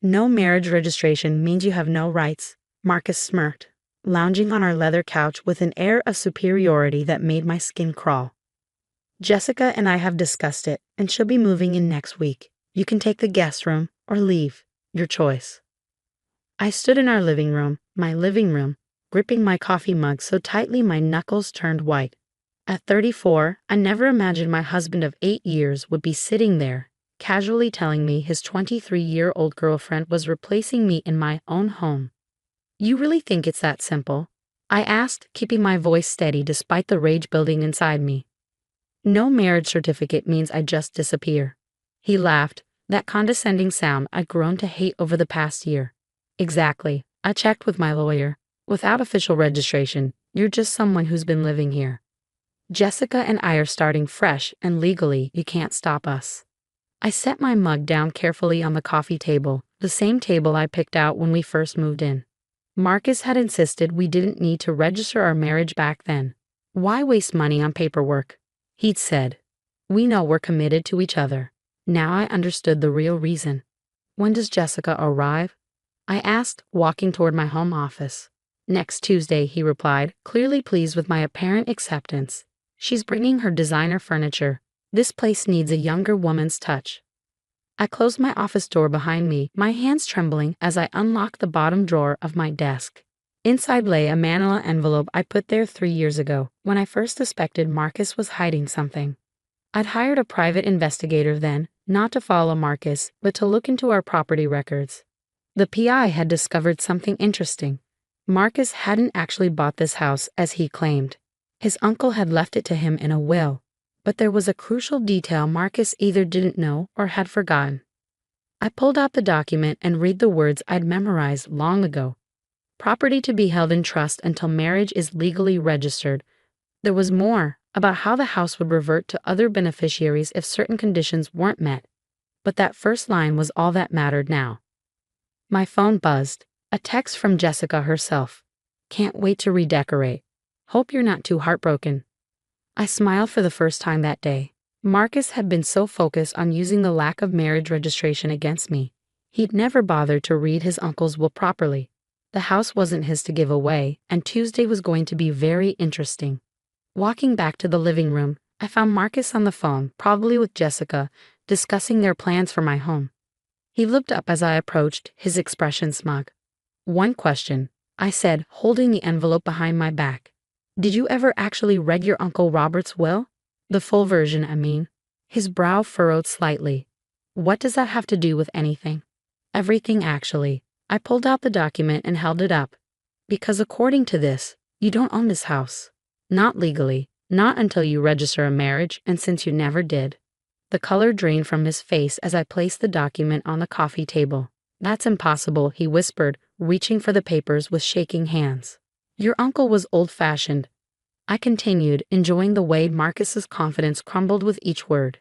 No marriage registration means you have no rights, Marcus smirked, lounging on our leather couch with an air of superiority that made my skin crawl. Jessica and I have discussed it, and she'll be moving in next week. You can take the guest room or leave. Your choice. I stood in our living room, my living room, gripping my coffee mug so tightly my knuckles turned white. At 34, I never imagined my husband of 8 years would be sitting there, casually telling me his 23-year-old girlfriend was replacing me in my own home. You really think it's that simple? I asked, keeping my voice steady despite the rage building inside me. No marriage certificate means I just disappear. He laughed, that condescending sound I'd grown to hate over the past year. Exactly. I checked with my lawyer. Without official registration, you're just someone who's been living here. Jessica and I are starting fresh, and legally, you can't stop us. I set my mug down carefully on the coffee table, the same table I picked out when we first moved in. Marcus had insisted we didn't need to register our marriage back then. Why waste money on paperwork? He'd said. We know we're committed to each other. Now I understood the real reason. When does Jessica arrive? I asked, walking toward my home office. Next Tuesday, he replied, clearly pleased with my apparent acceptance. She's bringing her designer furniture. This place needs a younger woman's touch. I closed my office door behind me, my hands trembling as I unlocked the bottom drawer of my desk. Inside lay a manila envelope I put there 3 years ago, when I first suspected Marcus was hiding something. I'd hired a private investigator then, not to follow Marcus, but to look into our property records. The PI had discovered something interesting. Marcus hadn't actually bought this house as he claimed. His uncle had left it to him in a will, but there was a crucial detail Marcus either didn't know or had forgotten. I pulled out the document and read the words I'd memorized long ago. Property to be held in trust until marriage is legally registered. There was more, about how the house would revert to other beneficiaries if certain conditions weren't met. But that first line was all that mattered now. My phone buzzed, a text from Jessica herself. Can't wait to redecorate. Hope you're not too heartbroken. I smiled for the first time that day. Marcus had been so focused on using the lack of marriage registration against me. He'd never bothered to read his uncle's will properly. The house wasn't his to give away, and Tuesday was going to be very interesting. Walking back to the living room, I found Marcus on the phone, probably with Jessica, discussing their plans for my home. He looked up as I approached, his expression smug. One question, I said, holding the envelope behind my back. Did you ever actually read your Uncle Robert's will? The full version, I mean. His brow furrowed slightly. What does that have to do with anything? Everything, actually. I pulled out the document and held it up. Because according to this, you don't own this house. Not legally, not until you register a marriage, and since you never did. The color drained from his face as I placed the document on the coffee table. That's impossible, he whispered, reaching for the papers with shaking hands. Your uncle was old-fashioned. I continued, enjoying the way Marcus's confidence crumbled with each word.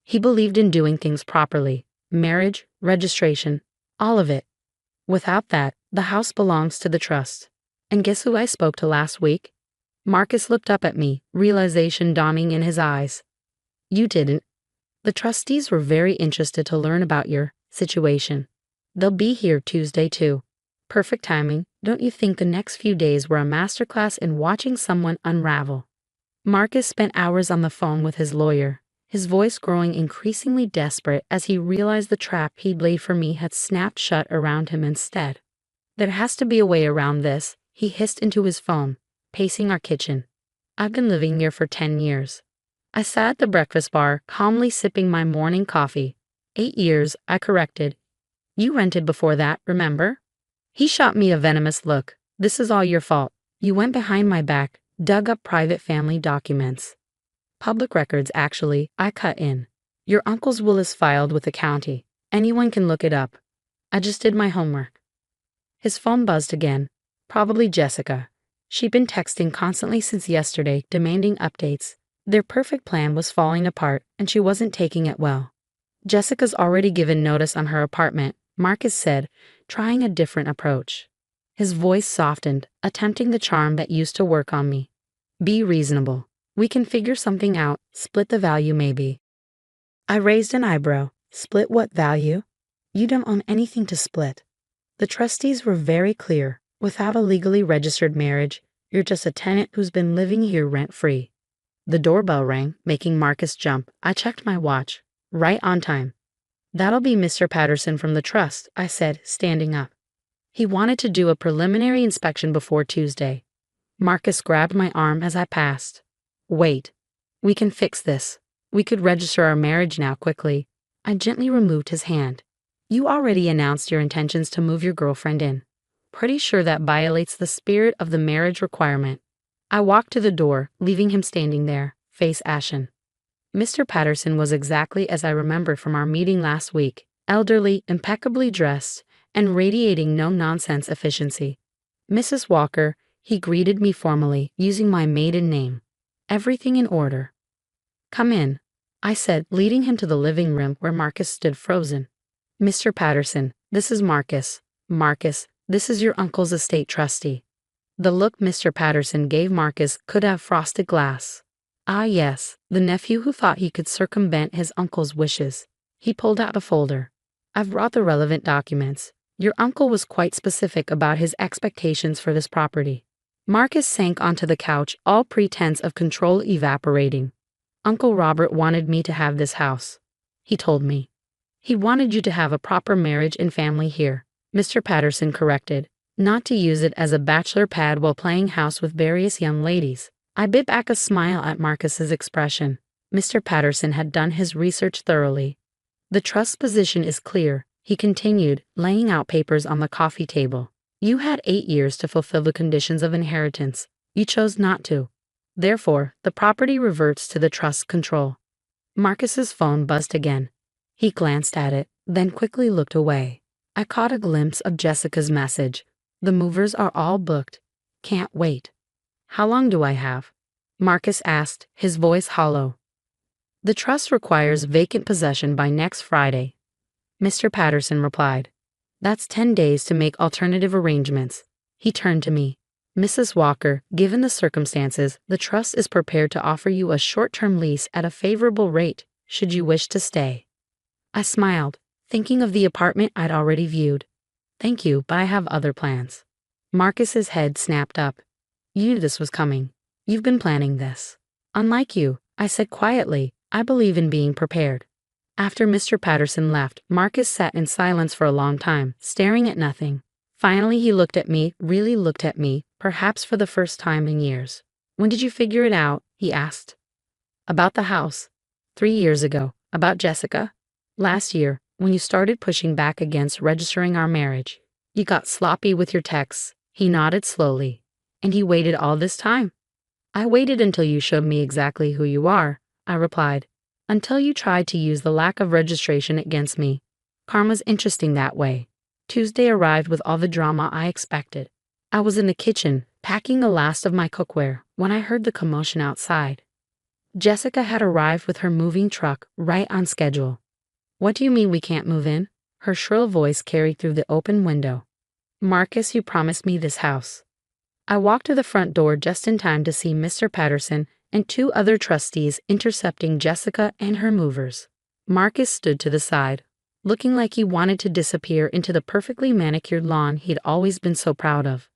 He believed in doing things properly. Marriage, registration, all of it. Without that, the house belongs to the trust. And guess who I spoke to last week? Marcus looked up at me, realization dawning in his eyes. You didn't. The trustees were very interested to learn about your situation. They'll be here Tuesday too. Perfect timing, don't you think the next few days were a masterclass in watching someone unravel? Marcus spent hours on the phone with his lawyer, his voice growing increasingly desperate as he realized the trap he'd laid for me had snapped shut around him instead. There has to be a way around this, he hissed into his phone, pacing our kitchen. I've been living here for 10 years. I sat at the breakfast bar, calmly sipping my morning coffee. 8 years, I corrected. You rented before that, remember? He shot me a venomous look. This is all your fault. You went behind my back, dug up private family documents. Public records, actually, I cut in. Your uncle's will is filed with the county. Anyone can look it up. I just did my homework. His phone buzzed again. Probably Jessica. She'd been texting constantly since yesterday, demanding updates. Their perfect plan was falling apart, and she wasn't taking it well. Jessica's already given notice on her apartment, Marcus said, trying a different approach. His voice softened, attempting the charm that used to work on me. Be reasonable. We can figure something out, split the value maybe. I raised an eyebrow. Split what value? You don't own anything to split. The trustees were very clear. Without a legally registered marriage, you're just a tenant who's been living here rent-free. The doorbell rang, making Marcus jump. I checked my watch. Right on time. That'll be Mr. Patterson from the trust, I said, standing up. He wanted to do a preliminary inspection before Tuesday. Marcus grabbed my arm as I passed. Wait. We can fix this. We could register our marriage now quickly. I gently removed his hand. You already announced your intentions to move your girlfriend in. Pretty sure that violates the spirit of the marriage requirement. I walked to the door, leaving him standing there, face ashen. Mr. Patterson was exactly as I remembered from our meeting last week, elderly, impeccably dressed, and radiating no-nonsense efficiency. Mrs. Walker, he greeted me formally, using my maiden name. Everything in order. Come in, I said, leading him to the living room where Marcus stood frozen. Mr. Patterson, this is Marcus. Marcus, this is your uncle's estate trustee. The look Mr. Patterson gave Marcus could have frosted glass. Ah yes, the nephew who thought he could circumvent his uncle's wishes. He pulled out a folder. I've brought the relevant documents. Your uncle was quite specific about his expectations for this property. Marcus sank onto the couch, all pretense of control evaporating. Uncle Robert wanted me to have this house. He told me. He wanted you to have a proper marriage and family here, Mr. Patterson corrected, not to use it as a bachelor pad while playing house with various young ladies. I bit back a smile at Marcus's expression. Mr. Patterson had done his research thoroughly. The trust position is clear, he continued, laying out papers on the coffee table. You had 8 years to fulfill the conditions of inheritance. You chose not to. Therefore, the property reverts to the trust's control. Marcus's phone buzzed again. He glanced at it, then quickly looked away. I caught a glimpse of Jessica's message. The movers are all booked. Can't wait. How long do I have? Marcus asked, his voice hollow. The trust requires vacant possession by next Friday. Mr. Patterson replied. That's 10 days to make alternative arrangements. He turned to me. Mrs. Walker, given the circumstances, the trust is prepared to offer you a short-term lease at a favorable rate, should you wish to stay. I smiled, thinking of the apartment I'd already viewed. Thank you, but I have other plans. Marcus's head snapped up. You knew this was coming. You've been planning this. Unlike you, I said quietly, I believe in being prepared. After Mr. Patterson left, Marcus sat in silence for a long time, staring at nothing. Finally, he looked at me, really looked at me, perhaps for the first time in years. When did you figure it out? He asked. About the house. 3 years ago. About Jessica. Last year, when you started pushing back against registering our marriage. You got sloppy with your texts. He nodded slowly. And he waited all this time? I waited until you showed me exactly who you are, I replied. Until you tried to use the lack of registration against me. Karma's interesting that way. Tuesday arrived with all the drama I expected. I was in the kitchen, packing the last of my cookware, when I heard the commotion outside. Jessica had arrived with her moving truck right on schedule. What do you mean we can't move in? Her shrill voice carried through the open window. Marcus, you promised me this house. I walked to the front door just in time to see Mr. Patterson and 2 other trustees intercepting Jessica and her movers. Marcus stood to the side, looking like he wanted to disappear into the perfectly manicured lawn he'd always been so proud of.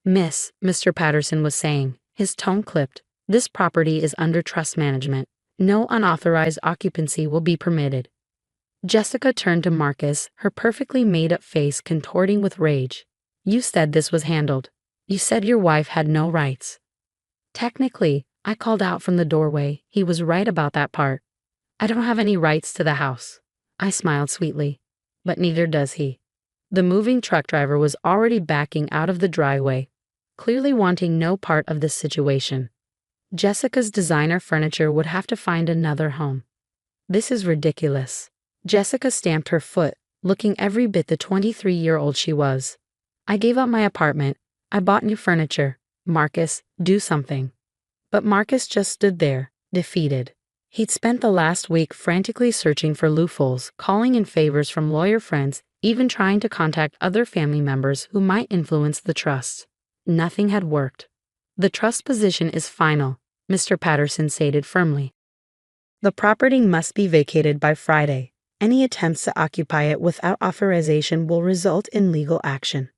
Mr. Patterson was saying, his tone clipped, this property is under trust management. No unauthorized occupancy will be permitted. Jessica turned to Marcus, her perfectly made-up face contorting with rage. You said this was handled. You said your wife had no rights. Technically, I called out from the doorway. He was right about that part. I don't have any rights to the house. I smiled sweetly. But neither does he. The moving truck driver was already backing out of the driveway, clearly wanting no part of this situation. Jessica's designer furniture would have to find another home. This is ridiculous. Jessica stamped her foot, looking every bit the 23-year-old she was. I gave up my apartment. I bought new furniture. Marcus, do something. But Marcus just stood there, defeated. He'd spent the last week frantically searching for loopholes, calling in favors from lawyer friends, even trying to contact other family members who might influence the trust. Nothing had worked. The trust position is final, Mr. Patterson stated firmly. The property must be vacated by Friday, Any attempts to occupy it without authorization will result in legal action.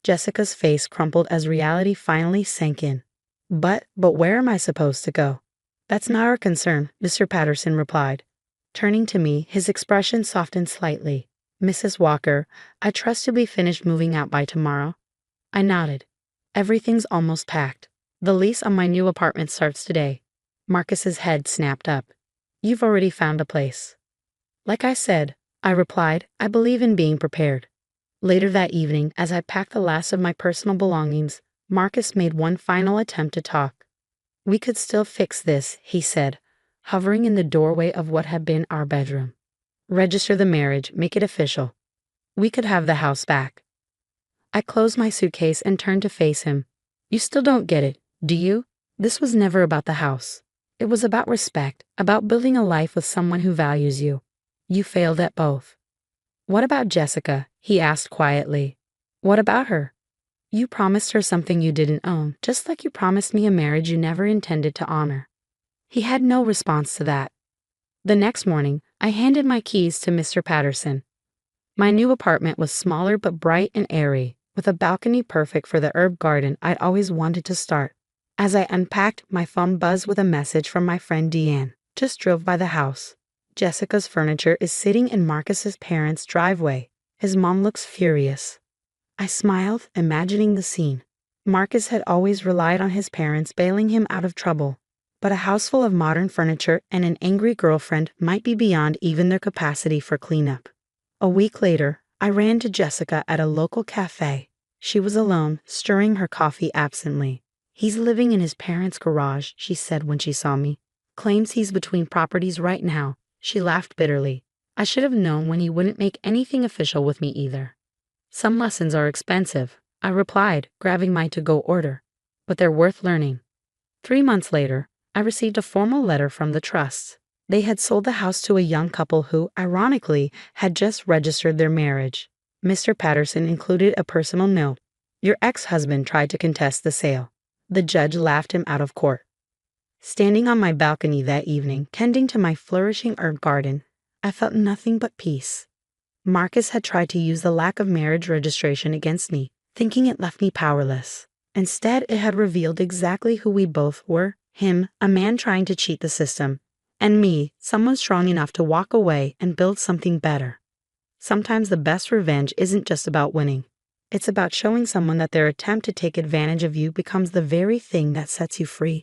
Jessica's face crumpled as reality finally sank in. But where am I supposed to go? That's not our concern, Mr. Patterson replied. Turning to me, his expression softened slightly. Mrs. Walker, I trust you'll be finished moving out by tomorrow. I nodded. Everything's almost packed. The lease on my new apartment starts today. Marcus's head snapped up. You've already found a place. Like I said, I replied, I believe in being prepared. Later that evening, as I packed the last of my personal belongings, Marcus made one final attempt to talk. We could still fix this, he said, hovering in the doorway of what had been our bedroom. Register the marriage, make it official. We could have the house back. I closed my suitcase and turned to face him. You still don't get it, do you? This was never about the house. It was about respect, about building a life with someone who values you. You failed at both. What about Jessica? He asked quietly. What about her? You promised her something you didn't own, just like you promised me a marriage you never intended to honor. He had no response to that. The next morning, I handed my keys to Mr. Patterson. My new apartment was smaller but bright and airy, with a balcony perfect for the herb garden I'd always wanted to start. As I unpacked, my phone buzzed with a message from my friend Deanne. Just drove by the house. Jessica's furniture is sitting in Marcus's parents' driveway. His mom looks furious. I smiled, imagining the scene. Marcus had always relied on his parents bailing him out of trouble, but a house full of modern furniture and an angry girlfriend might be beyond even their capacity for cleanup. A week later, I ran to Jessica at a local cafe. She was alone, stirring her coffee absently. He's living in his parents' garage, she said when she saw me. Claims he's between properties right now. She laughed bitterly. I should have known when he wouldn't make anything official with me either. Some lessons are expensive, I replied, grabbing my to-go order, but they're worth learning. 3 months later, I received a formal letter from the trust. They had sold the house to a young couple who, ironically, had just registered their marriage. Mr. Patterson included a personal note. Your ex-husband tried to contest the sale. The judge laughed him out of court. Standing on my balcony that evening, tending to my flourishing herb garden, I felt nothing but peace. Marcus had tried to use the lack of marriage registration against me, thinking it left me powerless. Instead, it had revealed exactly who we both were. Him, a man trying to cheat the system, and me, someone strong enough to walk away and build something better. Sometimes the best revenge isn't just about winning. It's about showing someone that their attempt to take advantage of you becomes the very thing that sets you free.